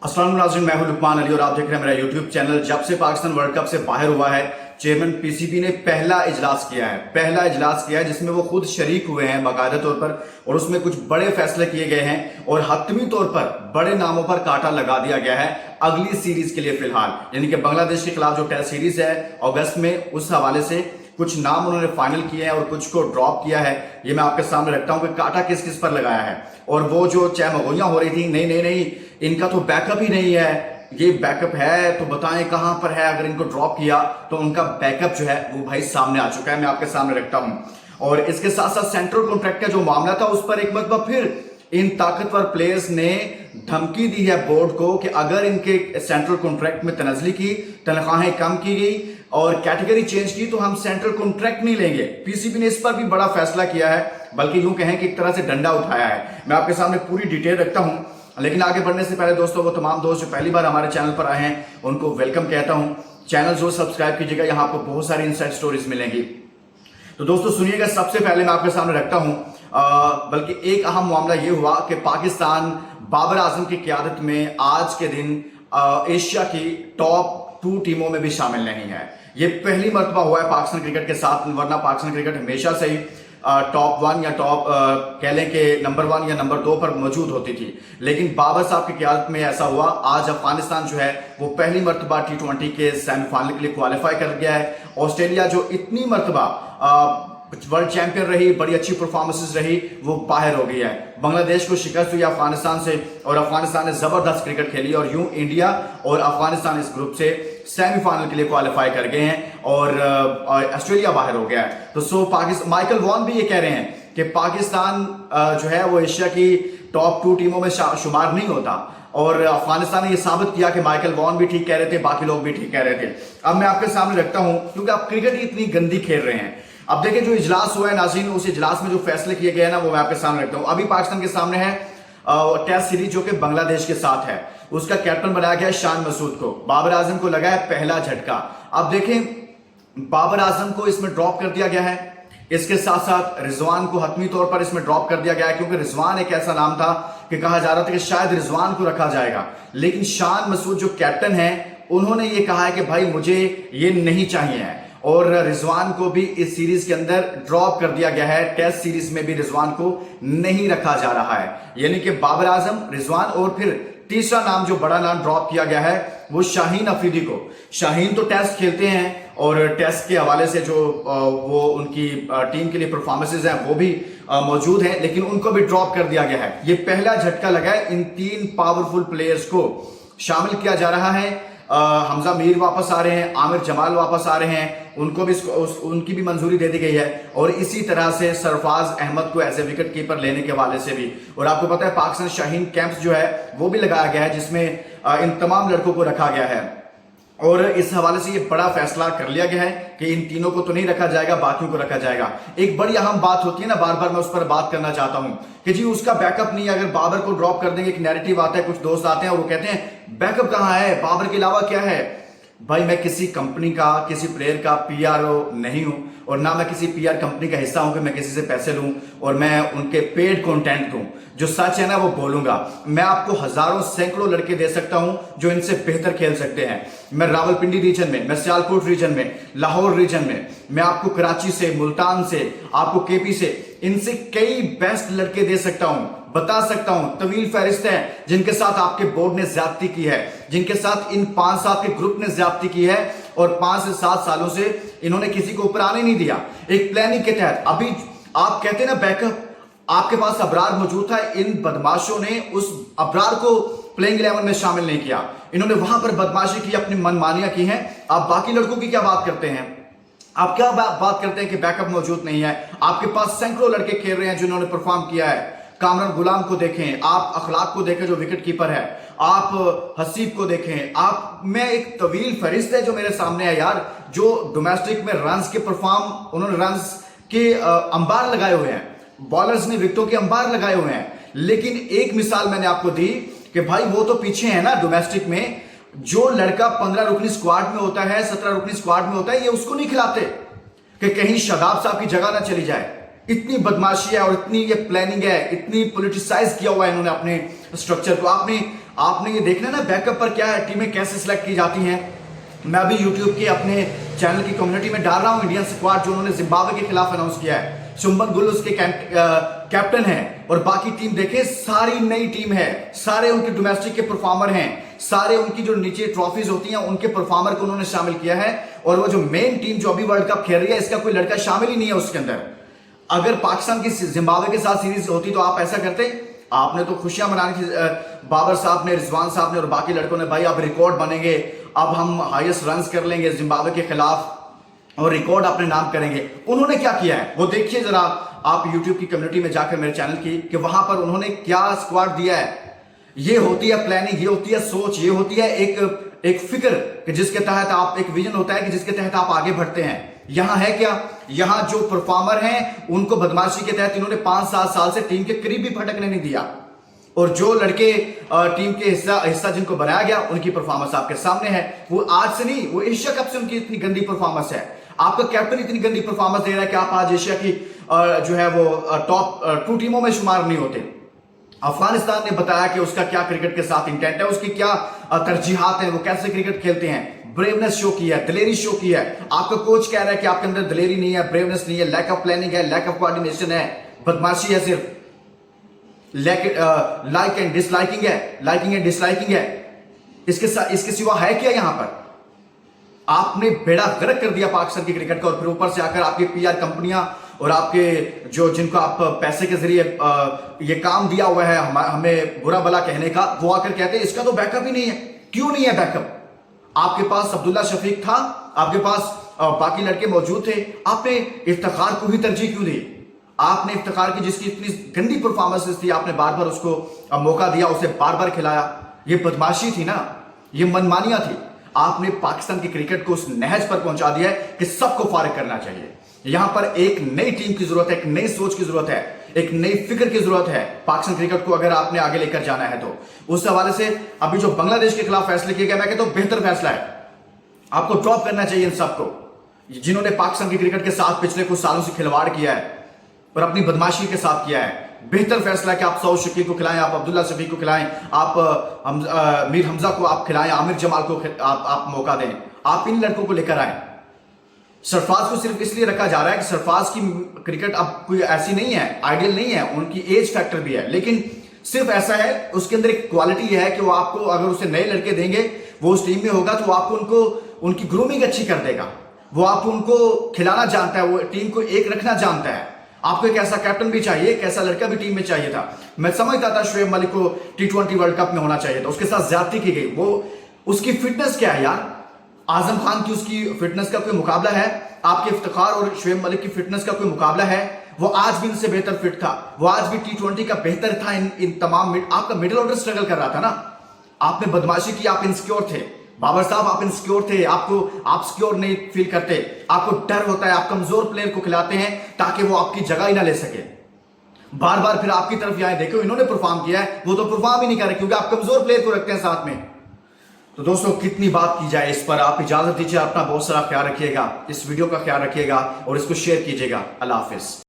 अस्सलाम वालेकुम नाज़रीन, मैं हूं लुकमान अली और आप देख रहे हैं मेरा यूट्यूब चैनल। जब से पाकिस्तान वर्ल्ड कप से बाहर हुआ है, चेयरमैन पीसीबी ने पहला इजलास किया है जिसमें वो खुद शरीक हुए हैं बाकायदा तौर पर, और उसमें कुछ बड़े फैसले किए गए हैं और हतमी तौर पर बड़े नामों पर कांटा लगा दिया गया है अगली सीरीज के लिए फिलहाल, यानी कि बांग्लादेश के खिलाफ जो टेस्ट सीरीज है अगस्त में, उस हवाले से कुछ नाम उन्होंने फाइनल किए हैं और कुछ को ड्रॉप किया है। ये मैं आपके सामने रखता हूं कि कांटा किस किस पर लगाया है। और वो जो चहमगोइयां हो रही थी, नहीं नहीं नहीं, इनका तो बैकअप ही नहीं है, ये बैकअप है तो बताएं कहां पर है। अगर इनको ड्रॉप किया तो उनका बैकअप जो है वो भाई सामने आ चुका है, मैं आपके सामने रखता हूं। और इसके साथ साथ सेंट्रल कॉन्ट्रैक्ट का जो मामला था, उस पर एक मरतबा फिर इन ताकतवर प्लेयर्स ने धमकी दी है बोर्ड को कि अगर इनके सेंट्रल कॉन्ट्रैक्ट में तनजली की, तनख्वाहें कम की गई और कैटेगरी चेंज की, तो हम सेंट्रल कॉन्ट्रैक्ट नहीं लेंगे। पीसीबी ने इस पर भी बड़ा फैसला किया है, बल्कि यूं कहें कि एक तरह से डंडा उठाया है। मैं आपके सामने पूरी डिटेल रखता हूं, लेकिन आगे बढ़ने से पहले दोस्तों, वो तमाम दोस्त जो पहली बार हमारे चैनल पर आए हैं उनको वेलकम कहता हूं। चैनल जो सब्सक्राइब कीजिएगा, यहां आपको बहुत सारी इनसाइड स्टोरीज मिलेंगी। तो दोस्तों सुनिएगा, सबसे पहले मैं आपके सामने रखता हूं, बल्कि एक अहम मामला यह हुआ कि पाकिस्तान बाबर आजम की क़यादत में आज के दिन एशिया की टॉप 2 टीमों में भी शामिल नहीं है। ये पहली मर्तबा हुआ है पाकिस्तान क्रिकेट के साथ, वरना पाकिस्तान क्रिकेट हमेशा से ही टॉप 1 या टॉप कह लें कि नंबर 1 या नंबर 2 पर मौजूद होती थी। लेकिन बाबर साहब की क़यादत में ऐसा हुआ। आज अफगानिस्तान जो है वो पहली मर्तबा T20 के सेमीफाइनल के लिए क्वालिफाई कर गया है। ऑस्ट्रेलिया जो इतनी मर्तबा वर्ल्ड चैंपियन रही, बड़ी अच्छी परफॉर्मेंसेस रही, वो बाहर हो गई है। बांग्लादेश को शिकस्त हुई अफगानिस्तान से, और अफगानिस्तान ने जबरदस्त क्रिकेट खेली, और यूं इंडिया और अफगानिस्तान इस ग्रुप से सेमीफाइनल के लिए क्वालिफाई कर गए हैं, और ऑस्ट्रेलिया बाहर हो गया है। तो पाकिस्तान, माइकल वॉन भी ये कह रहे हैं कि पाकिस्तान जो है वो एशिया की टॉप 2 टीमों में शुमार नहीं होता, और अफगानिस्तान ने यह साबित किया कि माइकल वॉन भी ठीक कह रहे थे, बाकी लोग भी ठीक कह रहे थे। अब मैं आपके सामने रखता हूं, क्योंकि आप क्रिकेट ही इतनी गंदी खेल रहे हैं। अब देखिए, जो इजलास हुआ है नाज़रीन, उस इजलास में जो फैसले किए गए हैं ना, वो मैं आपके सामने रखता हूं। अभी पाकिस्तान के सामने है टेस्ट सीरीज जो कि बांग्लादेश के साथ है, उसका कैप्टन बनाया गया है शान मसूद को। बाबर आजम को लगा है पहला झटका। अब देखें, बाबर आजम को इसमें ड्रॉप कर दिया गया है, इसके साथ साथ रिजवान को हतमी तौर पर इसमें ड्रॉप कर दिया गया है, क्योंकि रिजवान एक ऐसा नाम था कि कहा जा रहा था कि शायद रिजवान को रखा जाएगा। लेकिन शान मसूद जो कैप्टन है, उन्होंने ये कहा है कि भाई मुझे ये नहीं चाहिए है, और रिजवान को भी इस सीरीज के अंदर ड्रॉप कर दिया गया है। टेस्ट सीरीज में भी रिजवान को नहीं रखा जा रहा है, यानी कि बाबर आजम, रिजवान, और फिर तीसरा नाम जो बड़ा नाम ड्रॉप किया गया है वो शाहीन अफरीदी को। शाहीन तो टेस्ट खेलते हैं, और टेस्ट के हवाले से जो वो उनकी टीम के लिए परफॉर्मेंसेज हैं वो भी मौजूद हैं, लेकिन उनको भी ड्रॉप कर दिया गया है। ये पहला झटका लगा है। इन 3 पावरफुल प्लेयर्स को शामिल किया जा रहा है। हमजा मीर वापस आ रहे हैं, आमिर जमाल वापस आ रहे हैं, उनको भी उनकी भी मंजूरी दे दी गई है, और इसी तरह से सरफराज अहमद को एज ए विकेट कीपर लेने के हवाले से भी। और आपको पता है पाकिस्तान शाहीन कैंप्स जो है वो भी लगाया गया है, जिसमें इन तमाम लड़कों को रखा गया है। और इस हवाले से ये बड़ा फैसला कर लिया गया है कि इन तीनों को तो नहीं रखा जाएगा, बाकियों को रखा जाएगा। एक बड़ी अहम बात होती है ना, बार बार मैं उस पर बात करना चाहता हूं कि जी उसका बैकअप नहीं है। अगर बाबर को ड्रॉप कर देंगे, एक नैरेटिव आता है, कुछ दोस्त आते हैं और वो कहते हैं बैकअप कहां है, बाबर के अलावा क्या है। भाई मैं किसी कंपनी का, किसी प्लेयर का पीआरओ नहीं हूं, और ना मैं किसी पीआर कंपनी का हिस्सा हूं कि मैं किसी से पैसे लूं और मैं उनके पेड कंटेंट दूं। जो सच है ना वो बोलूंगा। मैं आपको हजारों सैकड़ों लड़के दे सकता हूं जो इनसे बेहतर खेल सकते हैं। मैं रावलपिंडी रीजन में, मैं सियालकोट रीजन में, लाहौर रीजन में, मैं आपको कराची से, मुल्तान से, आपको केपी से, इनसे कई बेस्ट लड़के दे सकता हूं, बता सकता हूं। तवील फहरिस्त है जिनके साथ आपके बोर्ड ने ज्यादती की है, जिनके साथ इन 5 साल के ग्रुप ने ज्यादती की है, और 5 से 7 सालों से इन्होंने किसी को ऊपर आने नहीं दिया। एक प्लानिंग के तहत, अभी आप कहते हैं ना बैकअप, आपके पास अबरार मौजूद था, इन बदमाशों ने उस अबरार को प्लेइंग 11 में शामिल नहीं किया। इन्होंने वहां पर बदमाशी की, अपनी मनमानियां की हैं। आप बाकी लड़कों की क्या बात करते हैं? आप क्या बात करते हैं कि बैकअप मौजूद नहीं है? आपके पास सैकड़ों लड़के खेल रहे हैं जिन्होंने परफॉर्म किया है। कामरान गुलाम को देखें, आप अखलाक को देखें जो विकेट कीपर है, आप हसीब को देखें, आप, मैं एक तवील फहरिस्त है जो मेरे सामने है यार, जो डोमेस्टिक में रन्स के उन्होंने रन्स के अंबार लगाए हुए हैं, बॉलर्स ने विकेटों के अंबार लगाए हुए हैं। लेकिन एक मिसाल मैंने आपको दी कि भाई वो तो पीछे है ना डोमेस्टिक में। जो लड़का 15 रुकनी स्क्वाड में होता है, 17 रुकनी स्क्वाड में होता है, ये उसको नहीं खिलाते कि कहीं शादाब साहब की जगह ना चली जाए। इतनी बदमाशी है और इतनी ये प्लानिंग है, इतनी पॉलिटिसाइज किया हुआ है इन्होंने अपने स्ट्रक्चर को। आपने आपने ये देखना ना बैकअप पर क्या है, टीमें कैसे सिलेक्ट की जाती हैं। मैं अभी यूट्यूब के अपने चैनल की कम्युनिटी में डाल रहा हूं इंडियन स्क्वाड जो उन्होंने जिम्बाब्वे के खिलाफ अनाउंस किया है। शुभमन गिल उसके कैप्टन है और बाकी टीम देखे सारी नई टीम है, सारे उनके डोमेस्टिक के परफॉर्मर हैं, सारे उनकी जो नीचे ट्रॉफीज होती हैं उनके परफॉर्मर को उन्होंने शामिल किया है। और वो जो मेन टीम जो अभी वर्ल्ड कप खेल रही है इसका कोई लड़का शामिल ही नहीं है उसके अंदर। अगर पाकिस्तान की जिम्बाब्वे के साथ सीरीज होती तो आप ऐसा करते? आपने तो खुशियां मनानी थी, बाबर साहब ने, रिजवान साहब ने और बाकी लड़कों ने, भाई अब रिकॉर्ड बनेंगे, अब हम हाईएस्ट रन्स कर लेंगे जिम्बाब्वे के खिलाफ और रिकॉर्ड अपने नाम करेंगे। उन्होंने क्या किया है वो देखिए जरा आप यूट्यूब की कम्युनिटी में जाकर मेरे चैनल की, कि वहां पर उन्होंने क्या स्क्वाड दिया है। ये होती है प्लानिंग, ये होती है सोच, ये होती है एक फिक्र जिसके तहत आप, एक विजन होता है कि जिसके तहत आप आगे बढ़ते हैं। यहां है क्या, यहां जो परफॉर्मर हैं उनको बदमाशी के तहत इन्होंने 5-7 साल से टीम के करीब भी फटकने नहीं दिया। और जो लड़के टीम के हिस्सा जिनको बनाया गया उनकी परफॉर्मेंस आपके सामने है। वो आज से नहीं, वो एशिया कप से उनकी इतनी गंदी परफॉर्मेंस है। आपका कैप्टन इतनी गंदी परफॉर्मेंस दे रहा है कि आप आज एशिया की जो है वो टॉप 2 टीमों में शुमार नहीं होते। अफगानिस्तान ने बताया कि उसका क्या क्रिकेट के साथ इंटेंट है, उसकी क्या तरजीहात हैं, वो कैसे क्रिकेट खेलते हैं। ब्रेवनेस शो की है, दिलेरी शो की है। आपका कोच कह रहा है कि आपके अंदर दिलेरी नहीं है, ब्रेवनेस नहीं है, लैक ऑफ प्लानिंग है, लैक ऑफ कोऑर्डिनेशन है, बदमाशी है, सिर्फ लाइक एंड डिसलाइकिंग है, लाइकिंग एंड डिसलाइकिंग है। इसके सिवा है क्या यहां पर? आपने बेड़ा गर्क कर दिया पाकिस्तान की क्रिकेट का और फिर ऊपर से आकर आपकी पीआर कंपनियां और आपके जो जिनको आप पैसे के जरिए ये काम दिया हुआ है हमें बुरा भला कहने का, वो आकर कहते हैं इसका तो बैकअप ही नहीं है। क्यों नहीं है बैकअप? आपके पास अब्दुल्ला शफीक था, आपके पास बाकी लड़के मौजूद थे, आपने इफ्तिखार को ही तरजीह क्यों दी? आपने इफ्तिखार की जिसकी इतनी गंदी परफॉर्मेंसेस थी, आपने बार बार उसको मौका दिया, उसे बार बार खिलाया। ये बदमाशी थी ना, ये मनमानियां थी। आपने पाकिस्तान की क्रिकेट को उस नहज पर पहुंचा दिया है कि सबको फारिग करना चाहिए। यहां पर एक नई टीम की जरूरत है, एक नई सोच की जरूरत है, एक नई फिक्र की जरूरत है पाकिस्तान क्रिकेट को अगर आपने आगे लेकर जाना है तो। उस हवाले से अभी जो बांग्लादेश के खिलाफ फैसले किए गए, मैं कहता हूं बेहतर फैसला है। आपको ड्रॉप करना चाहिए इन सबको जिन्होंने पाकिस्तान की क्रिकेट के साथ पिछले कुछ सालों से खिलवाड़ किया है और अपनी बदमाशी के साथ किया है। बेहतर फैसला है कि आप सऊद शकील को खिलाएं, आप अब्दुल्ला शफीक को खिलाएं, आप मीर हमजा को आप खिलाएं, आमिर जमाल को आप मौका दें। आप इन लड़कों को लेकर आए। सरफराज को सिर्फ इसलिए रखा जा रहा है कि सरफराज की क्रिकेट अब कोई ऐसी नहीं है, आइडियल नहीं है, उनकी एज फैक्टर भी है, लेकिन सिर्फ ऐसा है उसके अंदर एक क्वालिटी है कि वो आपको, अगर उसे नए लड़के देंगे वो उस टीम में होगा तो आपको उनकी ग्रूमिंग अच्छी कर देगा। वो आपको उनको खिलाना जानता है, वो टीम को एक रखना जानता है। आपको एक ऐसा कैप्टन भी चाहिए, एक ऐसा लड़का भी टीम में चाहिए था। मैं समझता था शुएब मलिक को T20 वर्ल्ड कप में होना चाहिए था, उसके साथ ज्यादती की गई। वो उसकी फिटनेस क्या है यार? आजम खान की उसकी फिटनेस का कोई मुकाबला है? आपके इफ्तिखार और शुएब मलिक की फिटनेस का कोई मुकाबला है? वो आज भी इनसे बेहतर फिट था, वो आज भी T20 का बेहतर था। इन तमाम आपका मिडिल ऑर्डर स्ट्रगल कर रहा था ना। आपने बदमाशी की, आप इनसिक्योर थे। बाबर साहब आप इनसिक्योर थे, आप सिक्योर नहीं फील करते, आपको डर होता है। आप कमजोर प्लेयर को खिलाते हैं ताकि वो आपकी जगह ही ना ले सके। बार बार फिर आपकी तरफ आए, देखो इन्होंने परफॉर्म किया है, वो तो परफॉर्म ही नहीं कर रहे क्योंकि आप कमजोर प्लेयर को रखते हैं साथ में। तो दोस्तों कितनी बात की जाए इस पर, आप इजाजत दीजिए, अपना बहुत सारा ख्याल रखिएगा, इस वीडियो का ख्याल रखिएगा और इसको शेयर कीजिएगा। अल्लाह हाफिज।